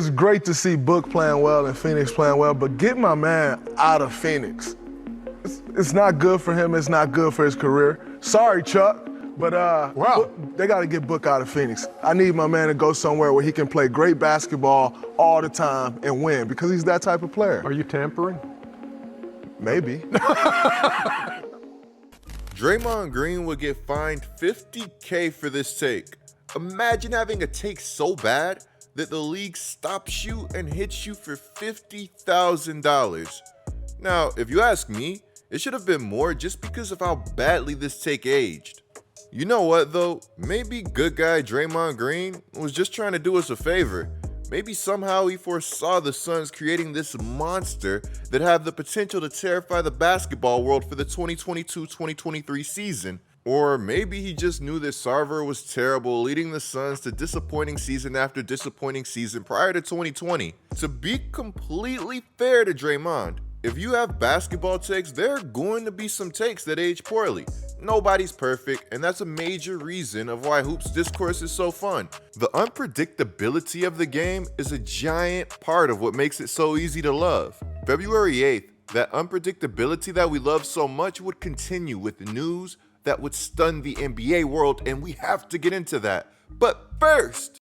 It's great to see Book playing well and Phoenix playing well, but get my man out of Phoenix. It's not good for him. It's not good for his career. Sorry, Chuck, but they got to get Book out of Phoenix. I need my man to go somewhere where he can play great basketball all the time and win, because he's that type of player. Are you tampering? Maybe. Draymond Green would get fined $50K for this take. Imagine having a take so bad that the league stops you and hits you for $50,000. Now, if you ask me, it should have been more just because of how badly this take aged. You know what though? Maybe good guy Draymond Green was just trying to do us a favor. Maybe somehow he foresaw the Suns creating this monster that had the potential to terrify the basketball world for the 2022-2023 season. Or maybe he just knew that Sarver was terrible, leading the Suns to disappointing season after disappointing season prior to 2020. To be completely fair to Draymond, if you have basketball takes, there are going to be some takes that age poorly. Nobody's perfect, and that's a major reason of why Hoops Discourse is so fun. The unpredictability of the game is a giant part of what makes it so easy to love. February 8th, that unpredictability that we love so much would continue with news that would stun the NBA world, and we have to get into that. But first,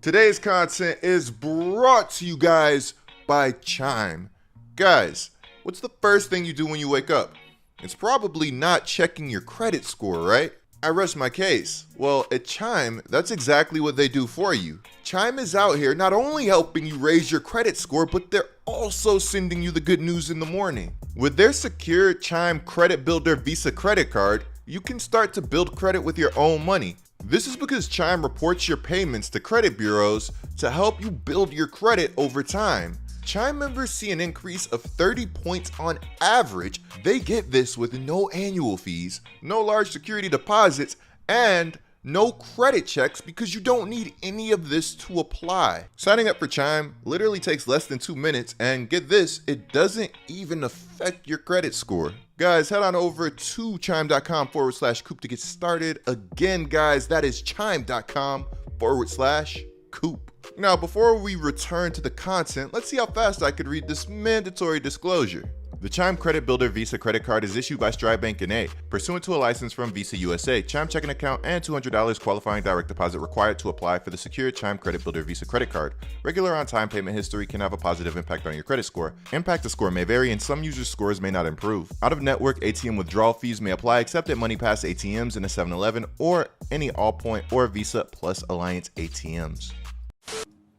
today's content is brought to you guys by Chime. Guys, what's the first thing you do when you wake up? It's probably not checking your credit score, right? I rest my case. Well, at Chime, that's exactly what they do for you. Chime is out here not only helping you raise your credit score, but they're also sending you the good news in the morning. With their secure Chime Credit Builder Visa credit card, you can start to build credit with your own money. This is because Chime reports your payments to credit bureaus to help you build your credit over time. Chime members see an increase of 30 points on average. They get this with no annual fees, no large security deposits, and no credit checks because you don't need any of this to apply. Signing up for Chime literally takes less than 2 minutes, and get this, it doesn't even affect your credit score. Guys, head on over to chime.com/coop to get started. Again, guys, that is chime.com/coop. Now, before we return to the content, let's see how fast I could read this mandatory disclosure. The Chime Credit Builder Visa credit card is issued by Stride Bank N.A. pursuant to a license from Visa USA. Chime checking account and $200 qualifying direct deposit required to apply for the secure Chime Credit Builder Visa credit card. Regular on-time payment history can have a positive impact on your credit score. Impact to score may vary, and some users' scores may not improve. Out-of-network ATM withdrawal fees may apply except at MoneyPass ATMs in a 7-Eleven or any Allpoint or Visa Plus Alliance ATMs.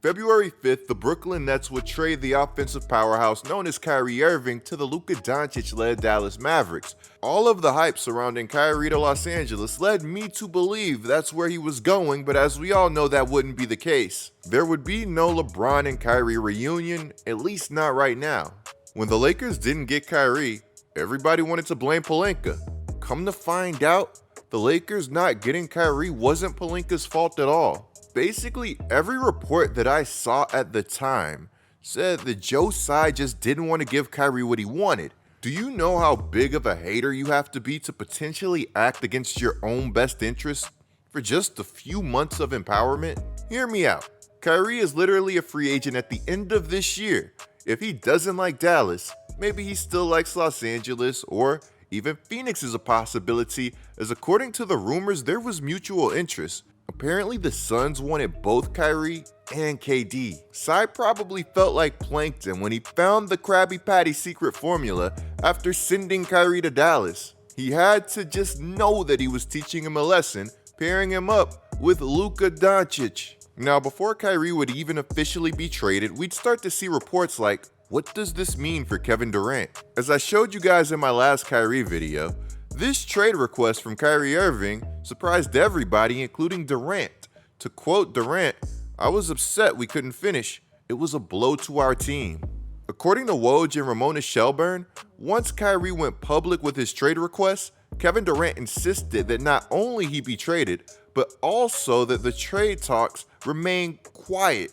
February 5th, the Brooklyn Nets would trade the offensive powerhouse known as Kyrie Irving to the Luka Doncic-led Dallas Mavericks. All of the hype surrounding Kyrie to Los Angeles led me to believe that's where he was going, but as we all know, that wouldn't be the case. There would be no LeBron and Kyrie reunion, at least not right now. When the Lakers didn't get Kyrie, everybody wanted to blame Pelinka. Come to find out, the Lakers not getting Kyrie wasn't Pelinka's fault at all. Basically, every report that I saw at the time said that Joe Tsai just didn't want to give Kyrie what he wanted. Do you know how big of a hater you have to be to potentially act against your own best interests for just a few months of empowerment? Hear me out. Kyrie is literally a free agent at the end of this year. If he doesn't like Dallas, maybe he still likes Los Angeles, or even Phoenix is a possibility, as according to the rumors, there was mutual interest. Apparently, the Suns wanted both Kyrie and KD. Tsai probably felt like Plankton when he found the Krabby Patty secret formula after sending Kyrie to Dallas. He had to just know that he was teaching him a lesson, pairing him up with Luka Doncic. Now, before Kyrie would even officially be traded, we'd start to see reports like, what does this mean for Kevin Durant? As I showed you guys in my last Kyrie video, this trade request from Kyrie Irving surprised everybody, including Durant. To quote Durant, "I was upset we couldn't finish. It was a blow to our team." According to Woj and Ramona Shelburne, once Kyrie went public with his trade request, Kevin Durant insisted that not only he be traded, but also that the trade talks remain quiet.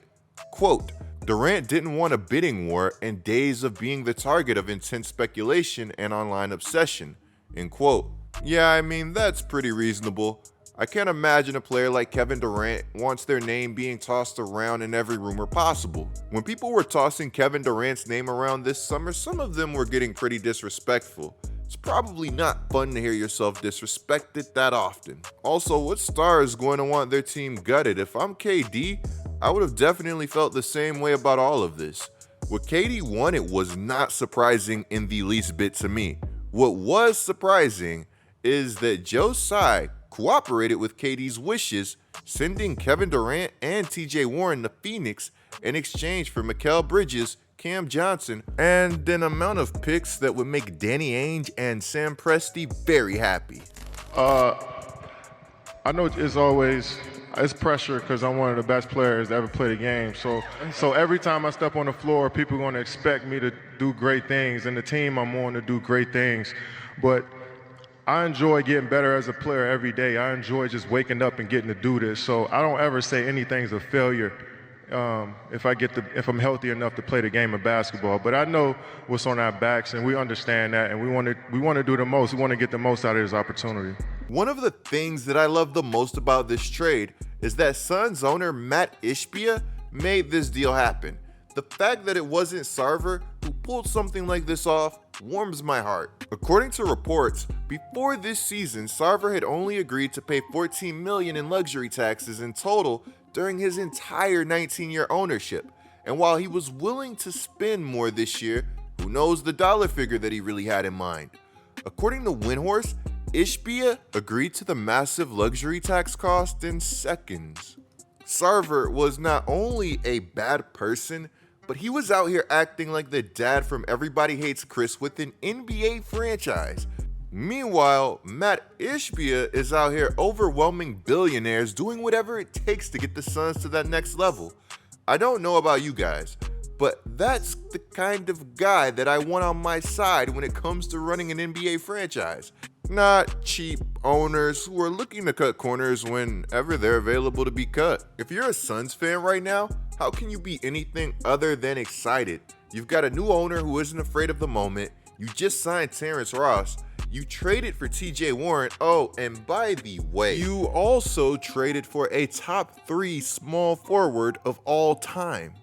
Quote, Durant didn't want a bidding war and days of being the target of intense speculation and online obsession. End quote. Yeah, I mean, that's pretty reasonable. I can't imagine a player like Kevin Durant wants their name being tossed around in every rumor possible. When people were tossing Kevin Durant's name around this summer, some of them were getting pretty disrespectful. It's probably not fun to hear yourself disrespected that often. Also, what star is going to want their team gutted? If I'm KD, I would have definitely felt the same way about all of this. What KD wanted was not surprising in the least bit to me. What was surprising is that Joe Tsai cooperated with KD's wishes, sending Kevin Durant and TJ Warren to Phoenix in exchange for Mikal Bridges, Cam Johnson, and an amount of picks that would make Danny Ainge and Sam Presti very happy. I know it's pressure because I'm one of the best players to ever play the game. So every time I step on the floor, people are going to expect me to do great things, and the team I'm on to do great things. But I enjoy getting better as a player every day. I enjoy just waking up and getting to do this. So I don't ever say anything's a failure if I'm healthy enough to play the game of basketball. But I know what's on our backs, and we understand that, and we want to do the most. We want to get the most out of this opportunity. One of the things that I love the most about this trade is that Suns owner Matt Ishbia made this deal happen. The fact that it wasn't Sarver who pulled something like this off warms my heart. According to reports, before this season, Sarver had only agreed to pay $14 million in luxury taxes in total during his entire 19-year ownership. And while he was willing to spend more this year, who knows the dollar figure that he really had in mind. According to Windhorse, Ishbia agreed to the massive luxury tax cost in seconds. Sarver was not only a bad person, but he was out here acting like the dad from Everybody Hates Chris with an NBA franchise. Meanwhile, Matt Ishbia is out here overwhelming billionaires doing whatever it takes to get the Suns to that next level. I don't know about you guys, but that's the kind of guy that I want on my side when it comes to running an NBA franchise. Not cheap owners who are looking to cut corners whenever they're available to be cut. If you're a Suns fan right now, how can you be anything other than excited? You've got a new owner who isn't afraid of the moment. You just signed Terrence Ross. You traded for TJ Warren. Oh, and by the way, you also traded for a top 3 small forward of all time,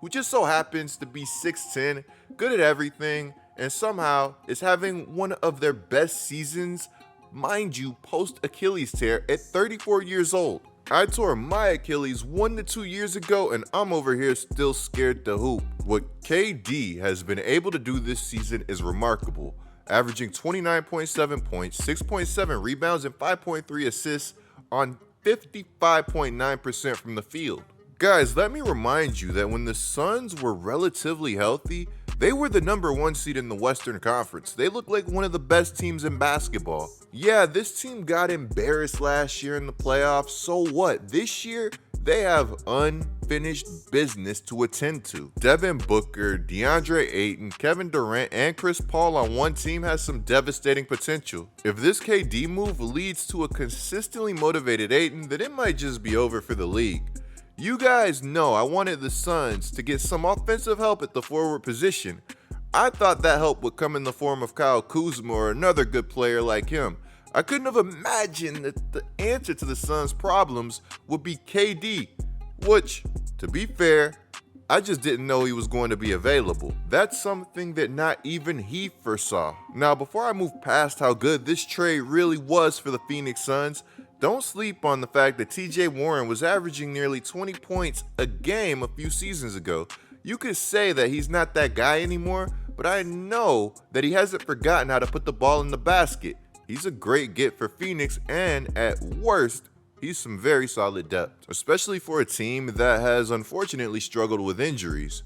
who just so happens to be 6'10", good at everything, and somehow is having one of their best seasons, mind you, post Achilles tear at 34 years old. I tore my Achilles 1 to 2 years ago, and I'm over here still scared to hoop. What KD has been able to do this season is remarkable, averaging 29.7 points, 6.7 rebounds, and 5.3 assists on 55.9% from the field. Guys, let me remind you that when the Suns were relatively healthy, they were the number 1 seed in the Western Conference. They looked like one of the best teams in basketball. Yeah, this team got embarrassed last year in the playoffs, so what? This year, they have unfinished business to attend to. Devin Booker, DeAndre Ayton, Kevin Durant, and Chris Paul on one team has some devastating potential. If this KD move leads to a consistently motivated Ayton, then it might just be over for the league. You guys know I wanted the Suns to get some offensive help at the forward position. I thought that help would come in the form of Kyle Kuzma or another good player like him. I couldn't have imagined that the answer to the Suns' problems would be KD, which, to be fair, I just didn't know he was going to be available. That's something that not even he foresaw. Now, before I move past how good this trade really was for the Phoenix Suns, don't sleep on the fact that TJ Warren was averaging nearly 20 points a game a few seasons ago. You could say that he's not that guy anymore, but I know that he hasn't forgotten how to put the ball in the basket. He's a great get for Phoenix, and at worst, he's some very solid depth, especially for a team that has unfortunately struggled with injuries.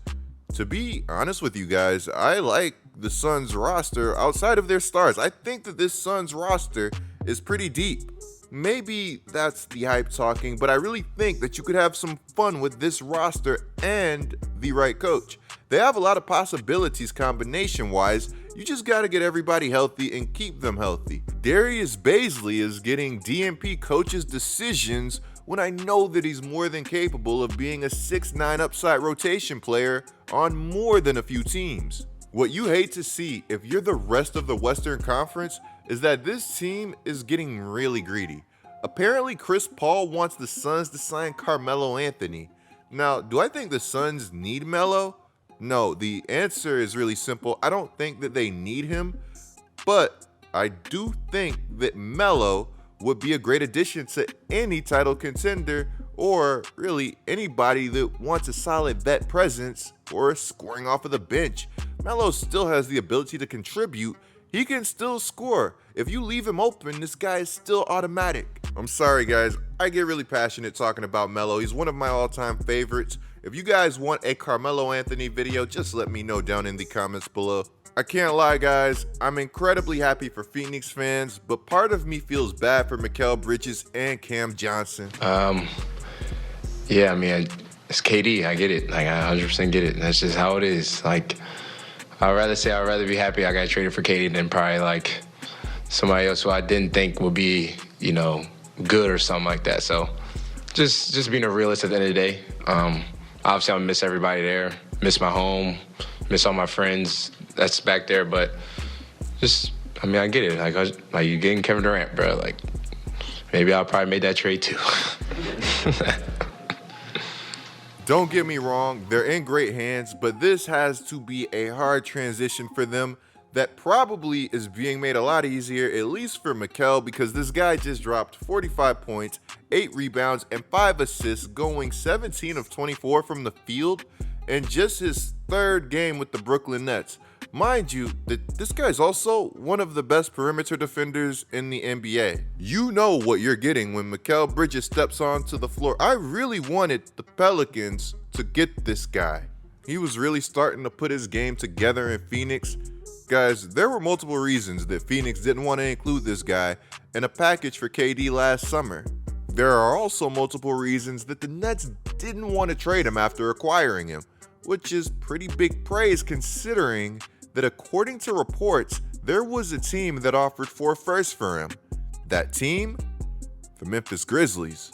To be honest with you guys, I like the Suns roster outside of their stars. I think that this Suns roster is pretty deep. Maybe that's the hype talking, but I really think that you could have some fun with this roster and the right coach. They have a lot of possibilities combination-wise. You just got to get everybody healthy and keep them healthy. Darius Bazley is getting DNP coach's decisions when I know that he's more than capable of being a 6'9" upside rotation player on more than a few teams. What you hate to see if you're the rest of the Western Conference is that this team is getting really greedy. Apparently, Chris Paul wants the Suns to sign Carmelo Anthony. Now, do I think the Suns need Melo? No, the answer is really simple. I don't think that they need him, but I do think that Melo would be a great addition to any title contender, or really anybody that wants a solid vet presence or scoring off of the bench. Melo still has the ability to contribute. He can still score. If you leave him open, this guy is still automatic. I'm sorry, guys. I get really passionate talking about Melo. He's one of my all-time favorites. If you guys want a Carmelo Anthony video, just let me know down in the comments below. I can't lie, guys. I'm incredibly happy for Phoenix fans, but part of me feels bad for Mikal Bridges and Cam Johnson. Yeah, I mean, it's KD. I get it. Like, I 100% get it. That's just how it is. Like, I'd rather be happy I got traded for KD than probably, like, somebody else who I didn't think would be, you know, good or something like that. So just being a realist at the end of the day. Obviously, I'm gonna miss everybody there, miss my home, miss all my friends that's back there. But just, I mean, I get it. Like you getting Kevin Durant, bro. Like, maybe I'll probably make that trade too. Don't get me wrong, they're in great hands, but this has to be a hard transition for them that probably is being made a lot easier, at least for Mikal, because this guy just dropped 45 points, 8 rebounds, and 5 assists, going 17 of 24 from the field in just his third game with the Brooklyn Nets. Mind you, that this guy's also one of the best perimeter defenders in the NBA. You know what you're getting when Mikal Bridges steps onto the floor. I really wanted the Pelicans to get this guy. He was really starting to put his game together in Phoenix. Guys, there were multiple reasons that Phoenix didn't want to include this guy in a package for KD last summer. There are also multiple reasons that the Nets didn't want to trade him after acquiring him, which is pretty big praise considering that according to reports, there was a team that offered 4 firsts for him. That team? The Memphis Grizzlies.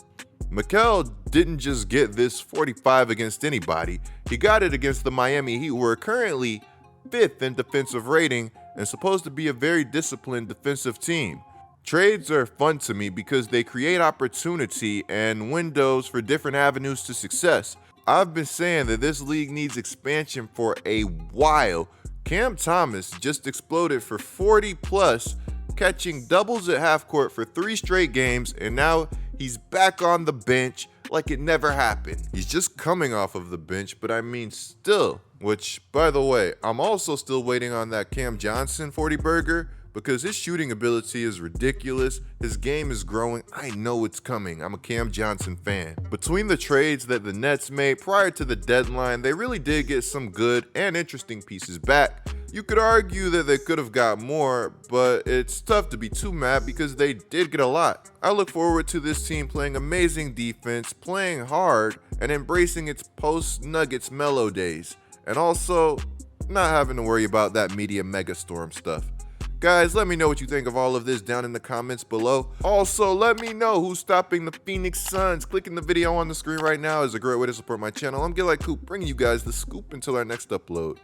Mikal didn't just get this 45 against anybody, he got it against the Miami Heat, who are currently 5th in defensive rating and supposed to be a very disciplined defensive team. Trades are fun to me because they create opportunity and windows for different avenues to success. I've been saying that this league needs expansion for a while. Cam Thomas just exploded for 40 plus, catching doubles at half court for 3 straight games, and now he's back on the bench like it never happened. He's just coming off of the bench, but I mean still, which, by the way, I'm also still waiting on that Cam Johnson 40 burger because his shooting ability is ridiculous. His game is growing. I know it's coming. I'm a Cam Johnson fan. Between the trades that the Nets made prior to the deadline, they really did get some good and interesting pieces back. You could argue that they could have got more, but it's tough to be too mad because they did get a lot. I look forward to this team playing amazing defense, playing hard, and embracing its post-Nuggets Melo days, and also not having to worry about that media megastorm stuff. Guys, let me know what you think of all of this down in the comments below. Also, let me know who's stopping the Phoenix Suns. Clicking the video on the screen right now is a great way to support my channel. I'm GetLikeCoop, bringing you guys the scoop until our next upload.